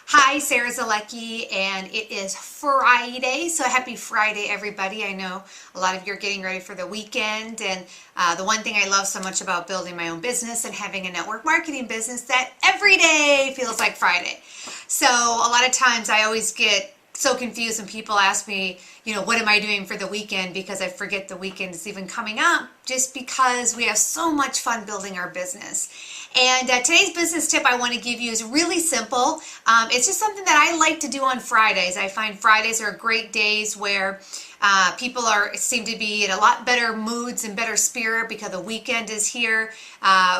Hi, Sarah Zolecki, and it is Friday, so happy Friday, everybody. I know a lot of you are getting ready for the weekend, and the one thing I love so much about building my own business and having a network marketing business that every day feels like Friday. So a lot of times I always get so confused when people ask me, what am I doing for the weekend? Because I forget the weekend is even coming up just because we have so much fun building our business. And today's business tip I want to give you is really simple. It's just something that I like to do on Fridays. I find Fridays are great days where people seem to be in a lot better moods and better spirit because the weekend is here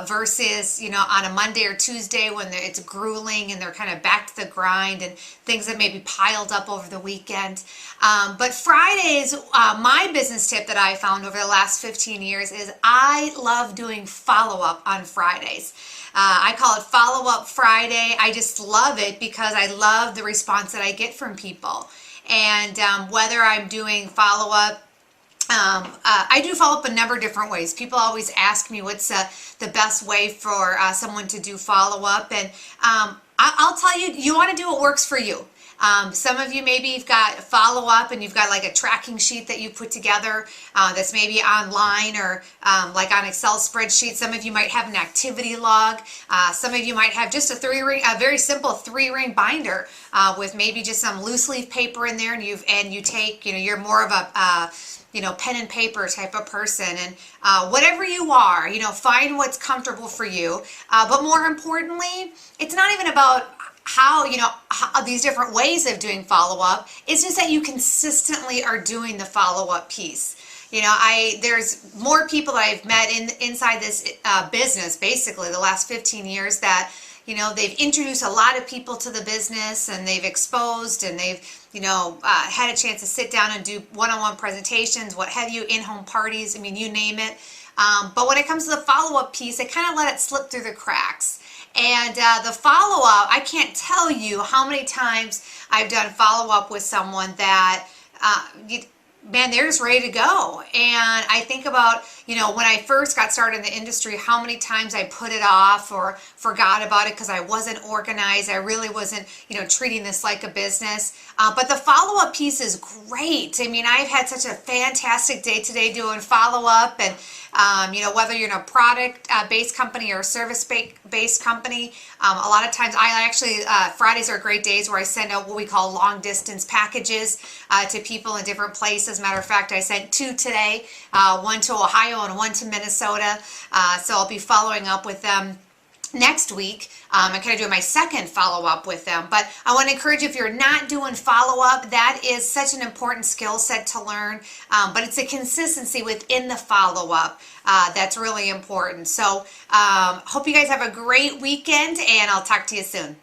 versus on a Monday or Tuesday when it's grueling and they're kind of back to the grind and things that may be piled up over the weekend. But Fridays, my business tip that I found over the last 15 years is I love doing follow-up on Fridays. I call it Follow-Up Friday. I just love it because I love the response that I get from people. And whether I'm doing follow-up, I do follow up a number of different ways. People always ask me what's the best way for someone to do follow-up. And I'll tell you, you want to do what works for you. Some of you maybe you've got follow-up and you've got like a tracking sheet that you put together that's maybe online or like on Excel spreadsheet. Some of you might have an activity log. Some of you might have just a very simple 3-ring binder with maybe just some loose leaf paper in there, and you take, you're more of a pen and paper type of person, and whatever you are, find what's comfortable for you. But more importantly, it's not even about how these different ways of doing follow-up. It's just that you consistently are doing the follow-up piece. There's more people that I've met inside this business, basically the last 15 years, that they've introduced a lot of people to the business, and they've exposed, and they've had a chance to sit down and do one-on-one presentations, what have you, in-home parties, you name it. But when it comes to the follow-up piece, they kind of let it slip through the cracks. And the follow-up, I can't tell you how many times I've done follow-up with someone that, man, they're just ready to go. And I think about, when I first got started in the industry, how many times I put it off or forgot about it because I wasn't organized. I really wasn't, treating this like a business. But the follow-up piece is great. I've had such a fantastic day today doing follow-up, and whether you're in a product-based company or a service-based company, a lot of times Fridays are great days where I send out what we call long-distance packages to people in different places. Matter of fact, I sent 2 today, one to Ohio and one to Minnesota. So I'll be following up with them next week. I'm kind of doing my second follow-up with them. But I want to encourage you, if you're not doing follow-up, that is such an important skill set to learn. But it's a consistency within the follow-up that's really important. So hope you guys have a great weekend, and I'll talk to you soon.